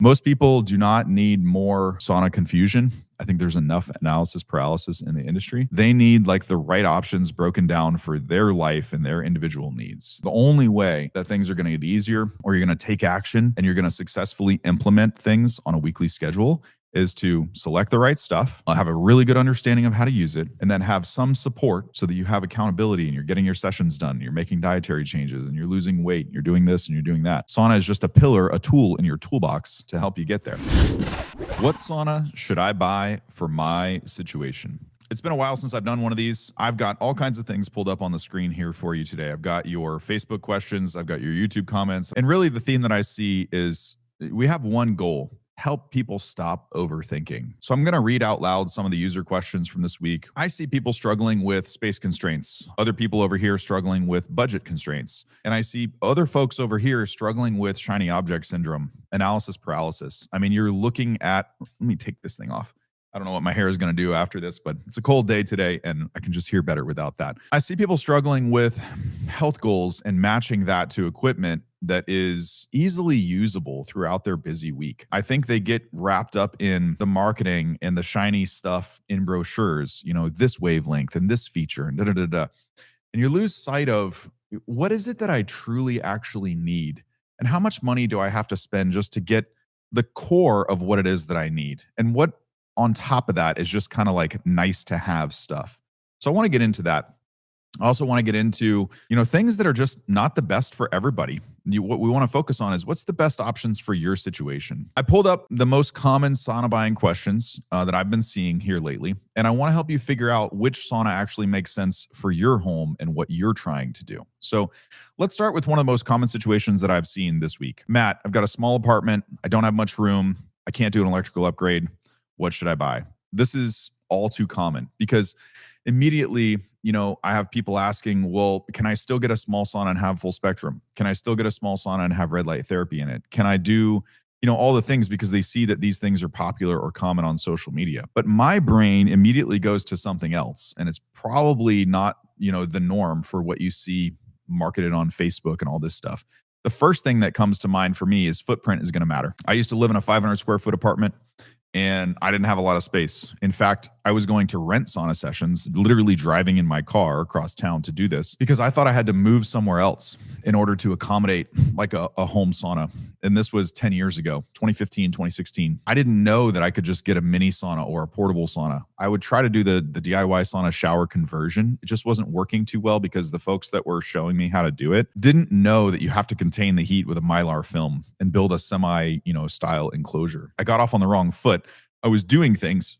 Most people do not need more sauna confusion. I think there's enough analysis paralysis in the industry. They need like the right options broken down for their life and their individual needs. The only way that things are going to get easier, or you're going to take action and you're going to successfully implement things on a weekly schedule, is to select the right stuff, have a really good understanding of how to use it, and then have some support so that you have accountability and you're getting your sessions done, you're making dietary changes and you're losing weight, and you're doing this and you're doing that. Sauna is just a pillar, a tool in your toolbox to help you get there. What sauna should I buy for my situation? It's been a while since I've done one of these. I've got all kinds of things pulled up on the screen here for you today. I've got your Facebook questions, I've got your YouTube comments, and really the theme that I see is we have one goal: help people stop overthinking. So I'm going to read out loud some of the user questions from this week. I see people struggling with space constraints, other people over here struggling with budget constraints, and I see other folks over here struggling with shiny object syndrome, analysis paralysis. I mean, you're looking at, let me take this thing off. I don't know what my hair is going to do after this, but it's a cold day today and I can just hear better without that. I see people struggling with health goals and matching that to equipment that is easily usable throughout their busy week. I think they get wrapped up in the marketing and the shiny stuff in brochures, you know, this wavelength and this feature and And you lose sight of, what is it that I truly actually need? And how much money do I have to spend just to get the core of what it is that I need? And what on top of that is just kind of like nice to have stuff. So I want to get into that. I also want to get into, things that are just not the best for everybody. What we want to focus on is what's the best options for your situation. I pulled up the most common sauna buying questions that I've been seeing here lately, and I want to help you figure out which sauna actually makes sense for your home and what you're trying to do. So let's start with one of the most common situations that I've seen this week. Matt, I've got a small apartment. I don't have much room. I can't do an electrical upgrade. What should I buy? This is all too common because immediately, I have people asking, well, can I still get a small sauna and have full spectrum? Can I still get a small sauna and have red light therapy in it? Can I do, all the things, because they see that these things are popular or common on social media. But my brain immediately goes to something else. And it's probably not, the norm for what you see marketed on Facebook and all this stuff. The first thing that comes to mind for me is footprint is going to matter. I used to live in a 500 square foot apartment, and I didn't have a lot of space. In fact, I was going to rent sauna sessions, literally driving in my car across town to do this because I thought I had to move somewhere else in order to accommodate like a home sauna. And this was 10 years ago, 2015, 2016. I didn't know that I could just get a mini sauna or a portable sauna. I would try to do the DIY sauna shower conversion. It just wasn't working too well because the folks that were showing me how to do it didn't know that you have to contain the heat with a Mylar film and build a semi, style enclosure. I got off on the wrong foot. I was doing things,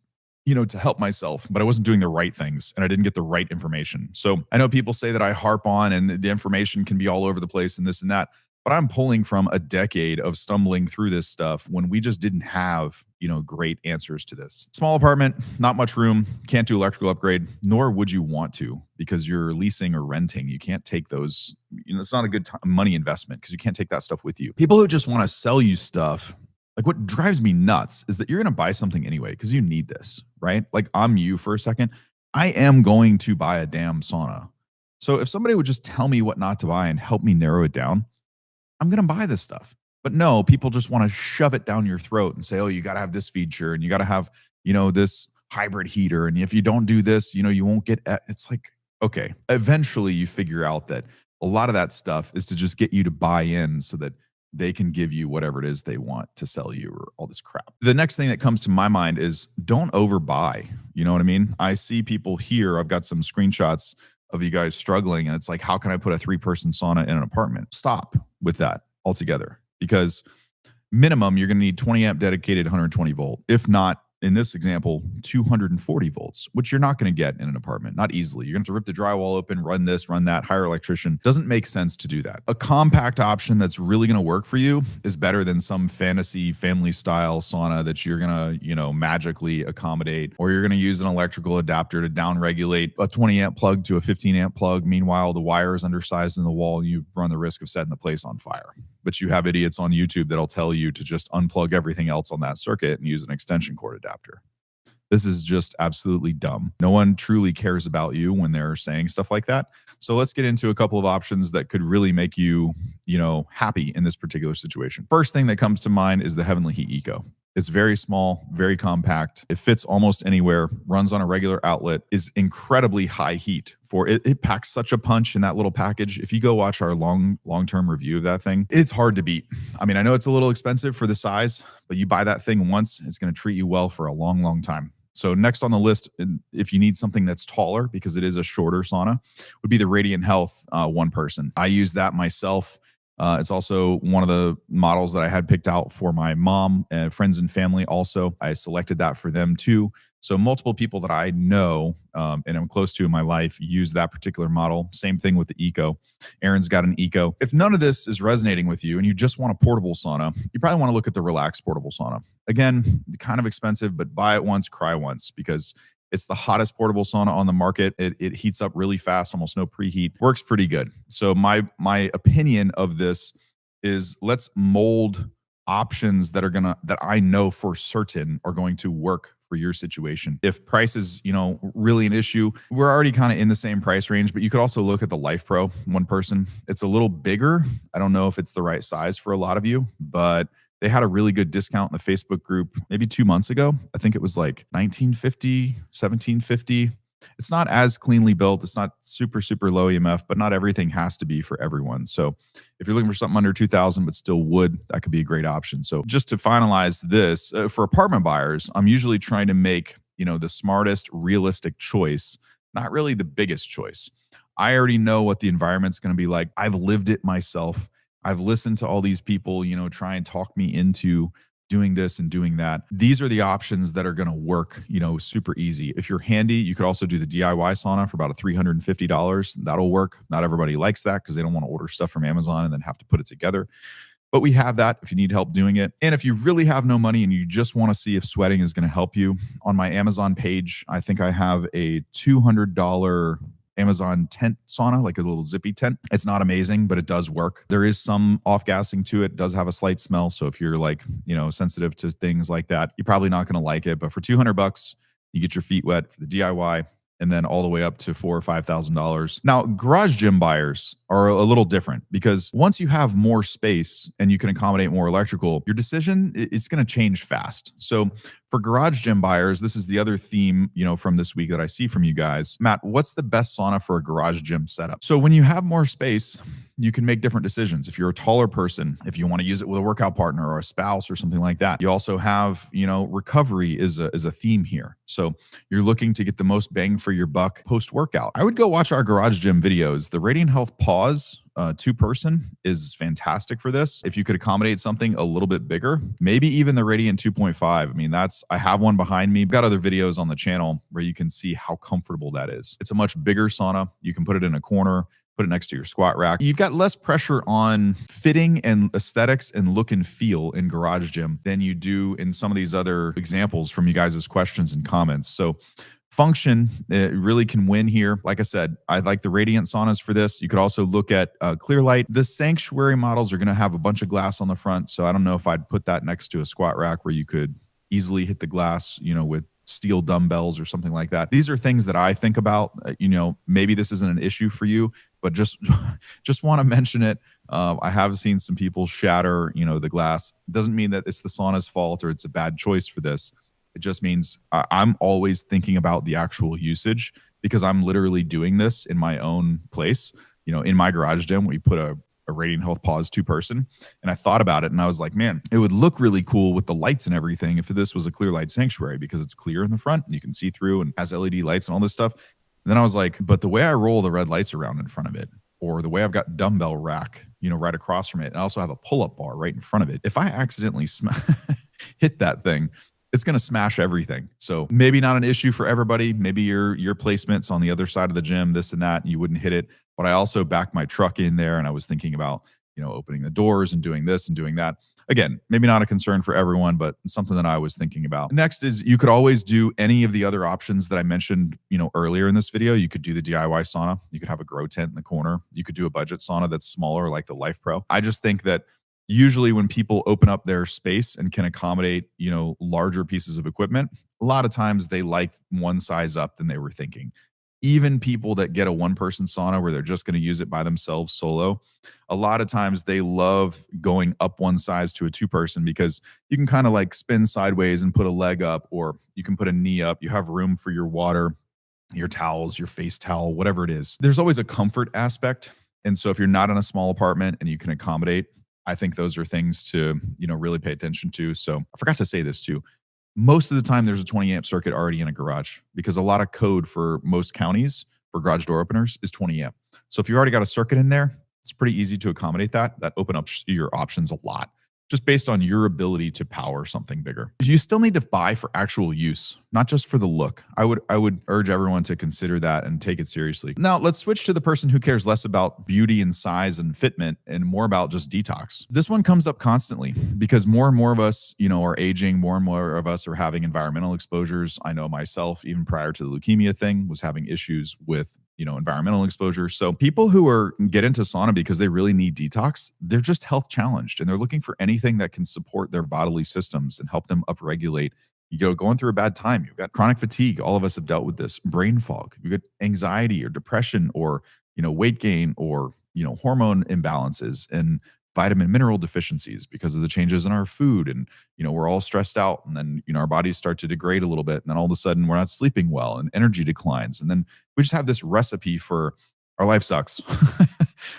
to help myself, but I wasn't doing the right things and I didn't get the right information. So I know people say that I harp on and the information can be all over the place and this and that, but I'm pulling from a decade of stumbling through this stuff when we just didn't have, great answers to this. Small apartment, not much room, can't do electrical upgrade, nor would you want to because you're leasing or renting. You can't take those, it's not a good money investment because you can't take that stuff with you. People who just want to sell you stuff, like what drives me nuts is that you're going to buy something anyway because you need this, right? Like I'm you for a second. I am going to buy a damn sauna. So if somebody would just tell me what not to buy and help me narrow it down, I'm going to buy this stuff. But no, people just want to shove it down your throat and say, oh, you got to have this feature and you got to have, this hybrid heater. And if you don't do this, you won't get, it's like, okay, eventually you figure out that a lot of that stuff is to just get you to buy in so that they can give you whatever it is they want to sell you or all this crap. The next thing that comes to my mind is don't overbuy. You know what I mean? I see people here. I've got some screenshots of you guys struggling and it's like, how can I put a 3-person sauna in an apartment? Stop with that altogether because minimum you're going to need 20 amp dedicated 120 volt. If not, in this example, 240 volts, which you're not going to get in an apartment, not easily. You're going to have to rip the drywall open, run this, run that, hire an electrician. Doesn't make sense to do that. A compact option that's really going to work for you is better than some fantasy family style sauna that you're going to, magically accommodate, or you're going to use an electrical adapter to down regulate a 20 amp plug to a 15 amp plug. Meanwhile, the wire is undersized in the wall and you run the risk of setting the place on fire. But you have idiots on YouTube that'll tell you to just unplug everything else on that circuit and use an extension cord adapter. This is just absolutely dumb. No one truly cares about you when they're saying stuff like that. So let's get into a couple of options that could really make you, happy in this particular situation. First thing that comes to mind is the Heavenly Heat Eco. It's very small, very compact. It fits almost anywhere, runs on a regular outlet, is incredibly high heat for it. It packs such a punch in that little package. If you go watch our long-term review of that thing, it's hard to beat. I mean, I know it's a little expensive for the size, but you buy that thing once, it's going to treat you well for a long, long time. So next on the list, if you need something that's taller, because it is a shorter sauna, would be the Radiant Health one person. I use that myself. It's also one of the models that I had picked out for my mom and friends and family. Also, I selected that for them too. So multiple people that I know and I'm close to in my life use that particular model. Same thing with the Eco. Aaron's got an Eco. If none of this is resonating with you and you just want a portable sauna, you probably want to look at the Relax portable sauna. Again, kind of expensive, but buy it once, cry once, because it's the hottest portable sauna on the market. It heats up really fast, almost no preheat. Works pretty good. So my opinion of this is let's mold options that I know for certain are going to work for your situation. If price is, really an issue, we're already kind of in the same price range, but you could also look at the Life Pro one person. It's a little bigger. I don't know if it's the right size for a lot of you, but they had a really good discount in the Facebook group maybe 2 months ago. I think it was like 1950, 1750. It's not as cleanly built. It's not super, super low EMF, but not everything has to be for everyone. So if you're looking for something under 2000, but still wood, that could be a great option. So just to finalize this, for apartment buyers, I'm usually trying to make, the smartest, realistic choice, not really the biggest choice. I already know what the environment's going to be like. I've lived it myself. I've listened to all these people, try and talk me into doing this and doing that. These are the options that are going to work, super easy. If you're handy, you could also do the DIY sauna for about $350. That'll work. Not everybody likes that because they don't want to order stuff from Amazon and then have to put it together. But we have that if you need help doing it. And if you really have no money and you just want to see if sweating is going to help you, on my Amazon page, I think I have a $200 Amazon tent sauna, like a little zippy tent. It's not amazing, but it does work. There is some off-gassing to it. It does have a slight smell. So if you're sensitive to things like that, you're probably not going to like it. But for $200, you get your feet wet for the DIY, and then all the way up to $4,000 or $5,000. Now, garage gym buyers are a little different because once you have more space and you can accommodate more electrical, your decision is going to change fast. So for garage gym buyers, this is the other theme, from this week that I see from you guys. Matt, what's the best sauna for a garage gym setup? So when you have more space, you can make different decisions. If you're a taller person, if you want to use it with a workout partner or a spouse or something like that, you also have, recovery is a theme here. So you're looking to get the most bang for your buck post-workout. I would go watch our garage gym videos. The Radiant Health Pause 2-person is fantastic for this. If you could accommodate something a little bit bigger, maybe even the Radiant 2.5. I mean, I have one behind me. I've got other videos on the channel where you can see how comfortable that is. It's a much bigger sauna. You can put it in a corner, put it next to your squat rack. You've got less pressure on fitting and aesthetics and look and feel in garage gym than you do in some of these other examples from you guys' questions and comments. So function, it really can win here. Like I said, I like the Radiant saunas for this. You could also look at Clearlight. The Sanctuary models are going to have a bunch of glass on the front. So I don't know if I'd put that next to a squat rack where you could easily hit the glass, with steel dumbbells or something like that. These are things that I think about. Maybe this isn't an issue for you, but just want to mention it. I have seen some people shatter, the glass. It doesn't mean that it's the sauna's fault or it's a bad choice for this. It just means I'm always thinking about the actual usage because I'm literally doing this in my own place. In my garage gym, we put a Radiant Health Pause 2-person. And I thought about it and I was like, man, it would look really cool with the lights and everything if this was a Clearlight Sanctuary because it's clear in the front. You can see through and has LED lights and all this stuff. And then I was like, but the way I roll the red lights around in front of it, or the way I've got dumbbell rack, right across from it, and I also have a pull-up bar right in front of it. If I accidentally hit that thing, it's going to smash everything. So maybe not an issue for everybody. Maybe your placement's on the other side of the gym, this and that, and you wouldn't hit it. But I also backed my truck in there and I was thinking about, opening the doors and doing this and doing that. Again, maybe not a concern for everyone, but something that I was thinking about. Next is you could always do any of the other options that I mentioned, earlier in this video. You could do the DIY sauna. You could have a grow tent in the corner. You could do a budget sauna that's smaller like the Life Pro. I just think that usually when people open up their space and can accommodate, larger pieces of equipment, A lot of times they like one size up than they were thinking. Even people that get a one person sauna where they're just going to use it by themselves solo, a lot of times they love going up one size to a two person because you can kind of like spin sideways and put a leg up, or you can put a knee up. You have room for your water, your towels, your face towel, whatever it is. There's always a comfort aspect. And so if you're not in a small apartment and you can accommodate, I think those are things to, really pay attention to. So I forgot to say this too. Most of the time there's a 20 amp circuit already in a garage because a lot of code for most counties for garage door openers is 20 amp. So if you already got a circuit in there, it's pretty easy to accommodate that. That open up your options a lot, just based on your ability to power something bigger. You still need to buy for actual use, not just for the look. I would urge everyone to consider that and take it seriously. Now, let's switch to the person who cares less about beauty and size and fitment and more about just detox. This one comes up constantly because more and more of us, are aging, more and more of us are having environmental exposures. I know myself, even prior to the leukemia thing, was having issues with environmental exposure. So people who get into sauna because they really need detox, they're just health challenged and they're looking for anything that can support their bodily systems and help them upregulate. Going through a bad time. You've got chronic fatigue. All of us have dealt with this. Brain fog. You've got anxiety or depression or, weight gain or, hormone imbalances and vitamin mineral deficiencies because of the changes in our food. And, we're all stressed out and then, our bodies start to degrade a little bit. And then all of a sudden we're not sleeping well and energy declines. And then we just have this recipe for our life sucks.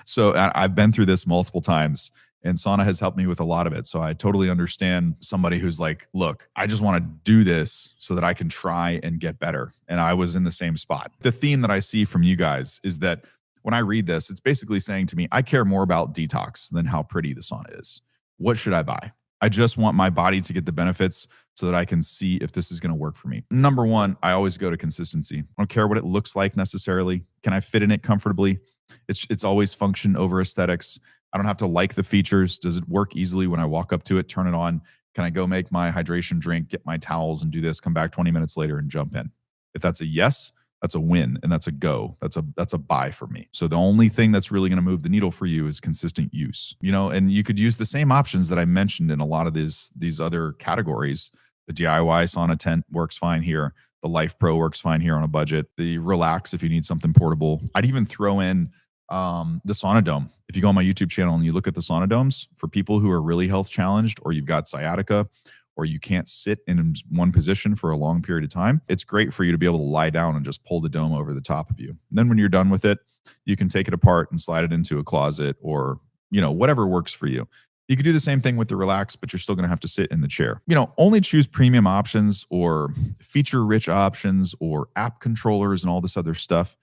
So I've been through this multiple times and sauna has helped me with a lot of it. So I totally understand somebody who's like, look, I just want to do this so that I can try and get better. And I was in the same spot. The theme that I see from you guys is that when I read this, it's basically saying to me, I care more about detox than how pretty the sauna is. What should I buy? I just want my body to get the benefits so that I can see if this is going to work for me. Number one, I always go to consistency. I don't care what it looks like necessarily. Can I fit in it comfortably? It's always function over aesthetics. I don't have to like the features. Does it work easily when I walk up to it, turn it on? Can I go make my hydration drink, get my towels and do this, come back 20 minutes later and jump in? If that's a yes, that's a win and that's a go. That's a buy for me. So the only thing that's really going to move the needle for you is consistent use. And you could use the same options that I mentioned in a lot of these other categories. The DIY sauna tent works fine here. The Life Pro works fine here on a budget. The Relax if you need something portable. I'd even throw in the sauna dome. If you go on my YouTube channel and you look at the sauna domes for people who are really health challenged, or you've got sciatica, or you can't sit in one position for a long period of time, it's great for you to be able to lie down and just pull the dome over the top of you. And then when you're done with it, you can take it apart and slide it into a closet or, whatever works for you. You could do the same thing with the Relax, but you're still going to have to sit in the chair. Only choose premium options or feature rich options or app controllers and all this other stuff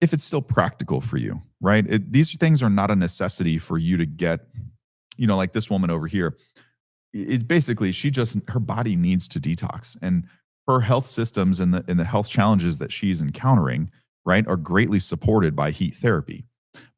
if it's still practical for you, right? These things are not a necessity for you to get, like this woman over here. It's basically, her body needs to detox, and her health systems and the health challenges that she's encountering, right, are greatly supported by heat therapy.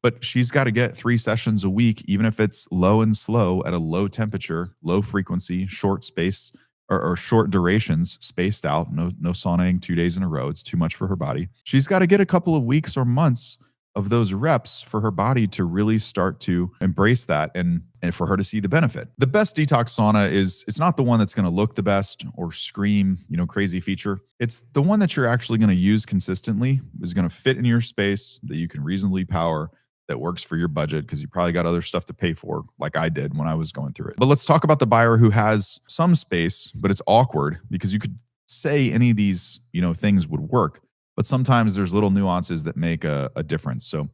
But she's got to get 3 sessions a week, even if it's low and slow at a low temperature, low frequency, short space or short durations, spaced out. No saunaing 2 days in a row. It's too much for her body. She's got to get a couple of weeks or months of those reps for her body to really start to embrace that and for her to see the benefit. The best detox sauna it's not the one that's going to look the best or scream, crazy feature. It's the one that you're actually going to use consistently, is going to fit in your space, that you can reasonably power, that works for your budget, because you probably got other stuff to pay for, like I did when I was going through it. But let's talk about the buyer who has some space, but it's awkward because you could say any of these, things would work, but sometimes there's little nuances that make a difference. So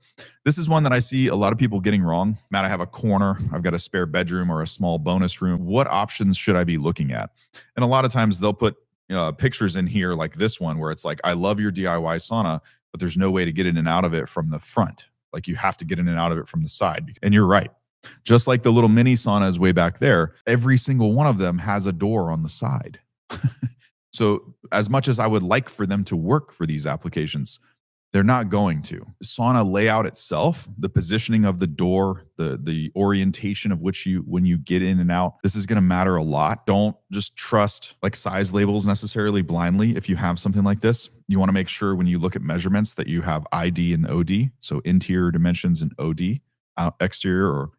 this is one that I see a lot of people getting wrong. Matt, I have a corner, I've got a spare bedroom or a small bonus room. What options should I be looking at? And a lot of times they'll put pictures in here like this one, where it's like, I love your DIY sauna, but there's no way to get in and out of it from the front. Like, you have to get in and out of it from the side. And you're right. Just like the little mini saunas way back there, every single one of them has a door on the side. So as much as I would like for them to work for these applications, they're not going to. The sauna layout itself, the positioning of the door, the orientation of when you get in and out, this is going to matter a lot. Don't just trust like size labels necessarily blindly. If you have something like this, you want to make sure when you look at measurements that you have ID and OD. So interior dimensions and OD, exterior or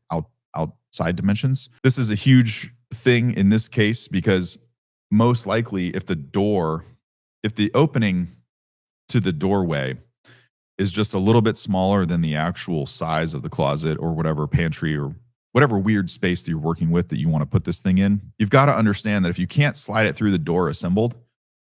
outside dimensions. This is a huge thing in this case because most likely if the opening to the doorway is just a little bit smaller than the actual size of the closet or whatever pantry or whatever weird space that you're working with that you want to put this thing in, you've got to understand that if you can't slide it through the door assembled,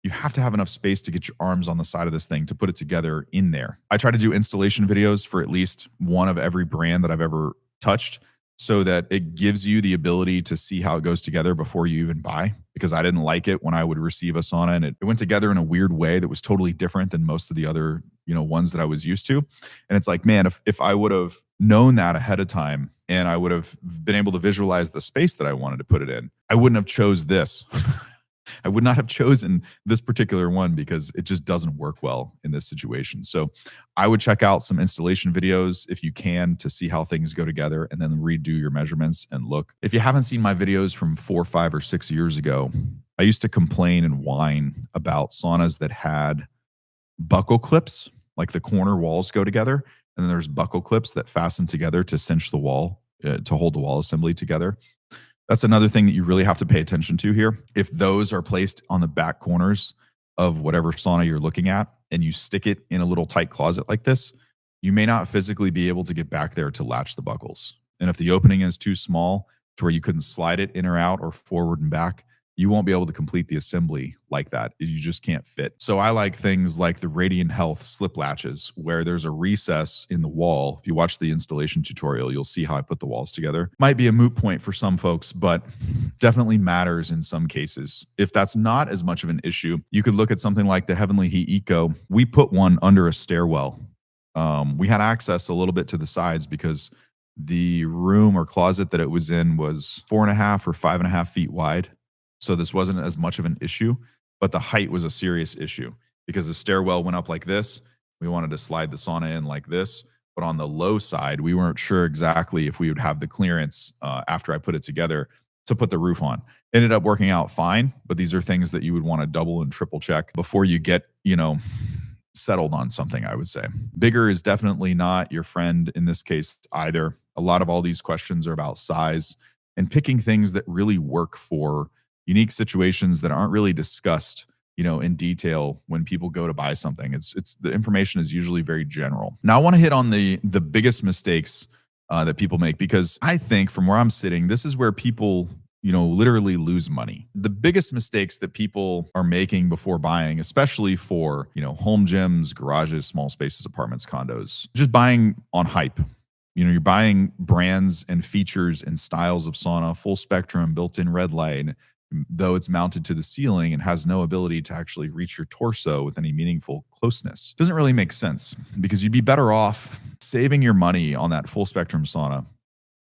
you have to have enough space to get your arms on the side of this thing to put it together in there. I try to do installation videos for at least one of every brand that I've ever touched so that it gives you the ability to see how it goes together before you even buy, because I didn't like it when I would receive a sauna and it went together in a weird way that was totally different than most of the other, ones that I was used to. And it's like, man, if I would have known that ahead of time and I would have been able to visualize the space that I wanted to put it in, I wouldn't have chose this. I would not have chosen this particular one because it just doesn't work well in this situation. So I would check out some installation videos if you can to see how things go together and then redo your measurements and look. If you haven't seen my videos from 4, 5, or 6 years ago, I used to complain and whine about saunas that had buckle clips, like the corner walls go together. And then there's buckle clips that fasten together to cinch the wall, to hold the wall assembly together. That's another thing that you really have to pay attention to here. If those are placed on the back corners of whatever sauna you're looking at and you stick it in a little tight closet like this, you may not physically be able to get back there to latch the buckles. And if the opening is too small to where you couldn't slide it in or out or forward and back, you won't be able to complete the assembly like that. You just can't fit. So I like things like the Radiant Health slip latches, where there's a recess in the wall. If you watch the installation tutorial, you'll see how I put the walls together. Might be a moot point for some folks, but definitely matters in some cases. If that's not as much of an issue, you could look at something like the Heavenly Heat Eco. We put one under a stairwell. We had access a little bit to the sides because the room or closet that it was in was 4.5 or 5.5 feet wide. So this wasn't as much of an issue, but the height was a serious issue because the stairwell went up like this. We wanted to slide the sauna in like this, but on the low side, we weren't sure exactly if we would have the clearance after I put it together to put the roof on. Ended up working out fine, but these are things that you would want to double and triple check before you get, settled on something, I would say. Bigger is definitely not your friend in this case either. A lot of all these questions are about size and picking things that really work for unique situations that aren't really discussed, in detail when people go to buy something. It's the information is usually very general. Now I want to hit on the biggest mistakes that people make, because I think from where I'm sitting, this is where people, literally lose money. The biggest mistakes that people are making before buying, especially for, home gyms, garages, small spaces, apartments, condos, just buying on hype. You're buying brands and features and styles of sauna, full spectrum, built-in red light, though it's mounted to the ceiling and has no ability to actually reach your torso with any meaningful closeness. Doesn't really make sense, because you'd be better off saving your money on that full spectrum sauna,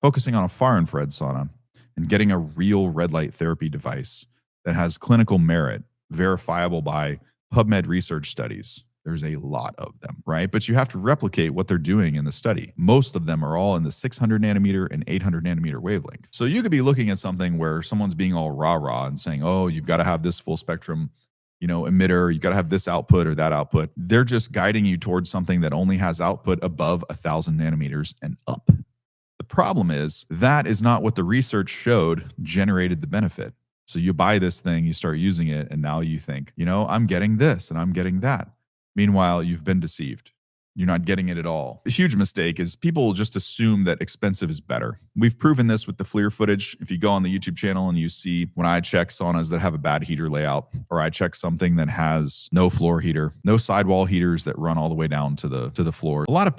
focusing on a far infrared sauna, and getting a real red light therapy device that has clinical merit, verifiable by PubMed research studies. There's a lot of them, right? But you have to replicate what they're doing in the study. Most of them are all in the 600 nanometer and 800 nanometer wavelength. So you could be looking at something where someone's being all rah-rah and saying, oh, you've got to have this full spectrum, emitter, you've got to have this output or that output. They're just guiding you towards something that only has output above 1,000 nanometers and up. The problem is that is not what the research showed generated the benefit. So you buy this thing, you start using it, and now you think, I'm getting this and I'm getting that. Meanwhile, you've been deceived. You're not getting it at all. A huge mistake is people just assume that expensive is better. We've proven this with the FLIR footage. If you go on the YouTube channel and you see when I check saunas that have a bad heater layout, or I check something that has no floor heater, no sidewall heaters that run all the way down to the floor. A lot of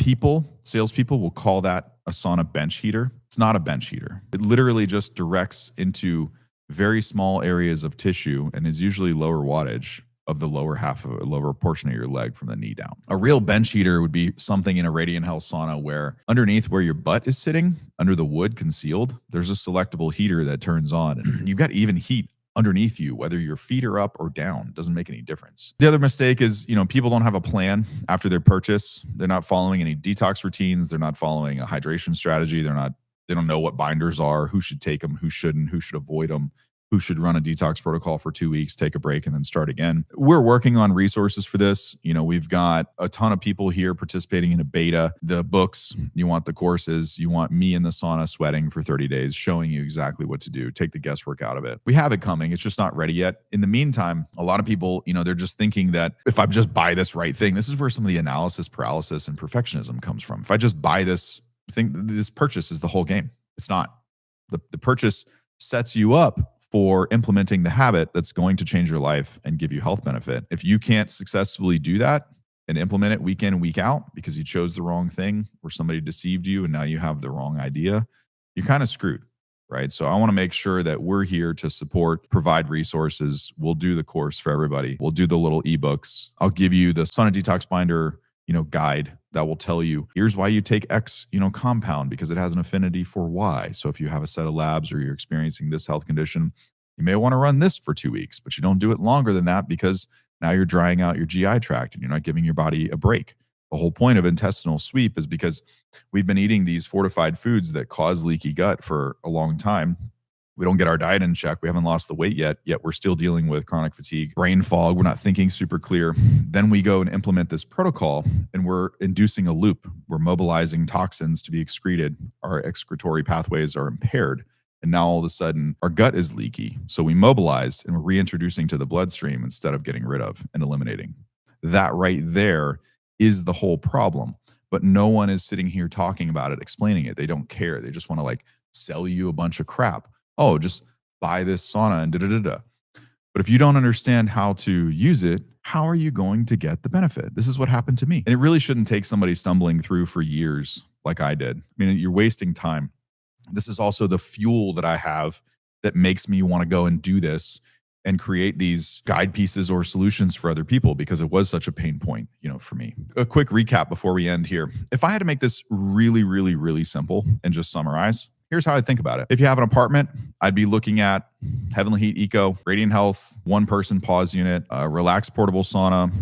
salespeople will call that a sauna bench heater. It's not a bench heater. It literally just directs into very small areas of tissue and is usually lower wattage of the lower portion of your leg from the knee down. A real bench heater would be something in a Radiant Health sauna where underneath where your butt is sitting, under the wood concealed, there's a selectable heater that turns on, and you've got even heat underneath you, whether your feet are up or down. Doesn't make any difference. The other mistake is, people don't have a plan after their purchase. They're not following any detox routines. They're not following a hydration strategy. They don't know what binders are, who should take them, who shouldn't, who should avoid them, who should run a detox protocol for 2 weeks, take a break, and then start again. We're working on resources for this. We've got a ton of people here participating in a beta. The books, you want the courses, you want me in the sauna sweating for 30 days, showing you exactly what to do, take the guesswork out of it. We have it coming. It's just not ready yet. In the meantime, a lot of people, they're just thinking that if I just buy this right thing, this is where some of the analysis paralysis and perfectionism comes from. If I just buy this thing, this purchase is the whole game. It's not. The purchase sets you up for implementing the habit that's going to change your life and give you health benefit. If you can't successfully do that and implement it week in and week out because you chose the wrong thing or somebody deceived you and now you have the wrong idea, you're kind of screwed, right? So I want to make sure that we're here to support, provide resources. We'll do the course for everybody. We'll do the little ebooks. I'll give you the Sauna Detox Binder guide that will tell you, here's why you take X, compound, because it has an affinity for Y. So if you have a set of labs or you're experiencing this health condition, you may want to run this for 2 weeks, but you don't do it longer than that because now you're drying out your GI tract and you're not giving your body a break. The whole point of intestinal sweep is because we've been eating these fortified foods that cause leaky gut for a long time. We don't get our diet in check. We haven't lost the weight yet we're still dealing with chronic fatigue, brain fog. We're not thinking super clear. Then we go and implement this protocol and we're inducing a loop. We're mobilizing toxins to be excreted. Our excretory pathways are impaired. And now all of a sudden our gut is leaky. So we mobilized and we're reintroducing to the bloodstream instead of getting rid of and eliminating. That right there is the whole problem. But no one is sitting here talking about it, explaining it. They don't care. They just want to sell you a bunch of crap. Oh, just buy this sauna and da-da-da-da. But if you don't understand how to use it, how are you going to get the benefit? This is what happened to me. And it really shouldn't take somebody stumbling through for years like I did. I mean, you're wasting time. This is also the fuel that I have that makes me want to go and do this and create these guide pieces or solutions for other people because it was such a pain point, for me. A quick recap before we end here. If I had to make this really, really, really simple and just summarize, here's how I think about it. If you have an apartment, I'd be looking at Heavenly Heat Eco, Radiant Health, one person pause unit, relaxed portable sauna,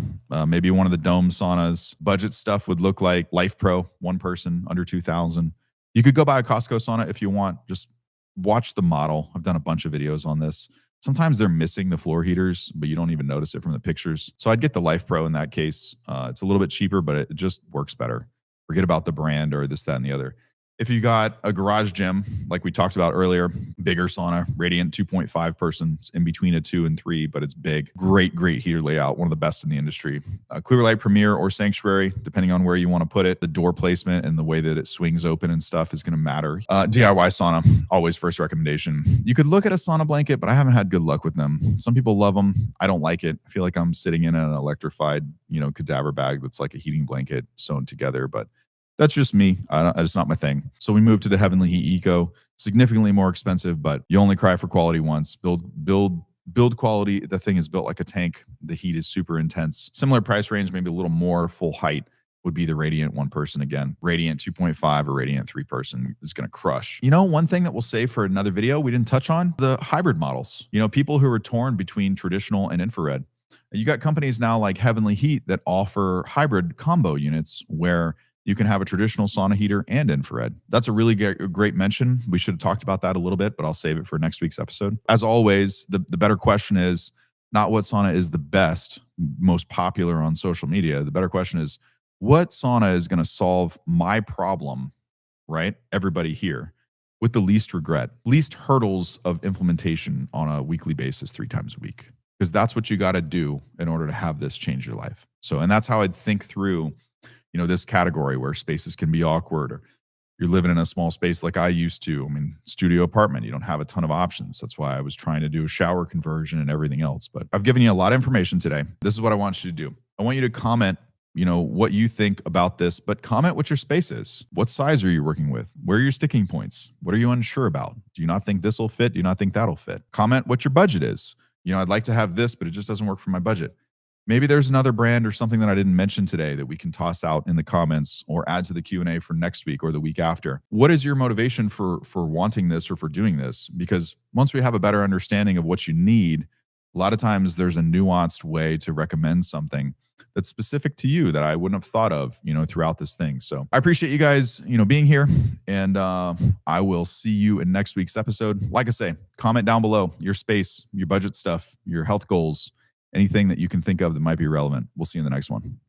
maybe one of the dome saunas. Budget stuff would look like Life Pro, one person under 2,000. You could go buy a Costco sauna if you want. Just watch the model. I've done a bunch of videos on this. Sometimes they're missing the floor heaters, but you don't even notice it from the pictures. So I'd get the Life Pro in that case. It's a little bit cheaper, but it just works better. Forget about the brand or this, that, and the other. If you got a garage gym, like we talked about earlier, bigger sauna, Radiant 2.5 person, it's in between a 2 and 3, but it's big. Great heater layout, one of the best in the industry. Clearlight Premier or Sanctuary, depending on where you want to put it. The door placement and the way that it swings open and stuff is going to matter. DIY sauna, always first recommendation. You could look at a sauna blanket, but I haven't had good luck with them. Some people love them. I don't like it. I feel like I'm sitting in an electrified, cadaver bag that's like a heating blanket sewn together, but that's just me. It's not my thing. So we moved to the Heavenly Heat Eco, significantly more expensive, but you only cry for quality once. Build quality. The thing is built like a tank. The heat is super intense. Similar price range, maybe a little more full height would be the Radiant one person again. Radiant 2.5 or Radiant 3 person is going to crush. One thing that we'll save for another video we didn't touch on, the hybrid models. People who are torn between traditional and infrared. You got companies now like Heavenly Heat that offer hybrid combo units where you can have a traditional sauna heater and infrared. That's a really great mention. We should have talked about that a little bit, but I'll save it for next week's episode. As always, the better question is not what sauna is the best, most popular on social media. The better question is, what sauna is going to solve my problem, right? Everybody here, with the least regret, least hurdles of implementation on a weekly basis 3 times a week. Because that's what you got to do in order to have this change your life. And that's how I'd think through this category where spaces can be awkward or you're living in a small space like I used to. I mean, studio apartment, you don't have a ton of options. That's why I was trying to do a shower conversion and everything else. But I've given you a lot of information today. This is what I want you to do. I want you to comment, what you think about this, but comment what your space is. What size are you working with? Where are your sticking points? What are you unsure about? Do you not think this will fit? Do you not think that'll fit? Comment what your budget is. I'd like to have this, but it just doesn't work for my budget. Maybe there's another brand or something that I didn't mention today that we can toss out in the comments or add to the Q&A for next week or the week after. What is your motivation for wanting this or for doing this? Because once we have a better understanding of what you need, a lot of times there's a nuanced way to recommend something that's specific to you that I wouldn't have thought of, throughout this thing. So I appreciate you guys, being here, and I will see you in next week's episode. Like I say, comment down below your space, your budget stuff, your health goals, anything that you can think of that might be relevant. We'll see you in the next one.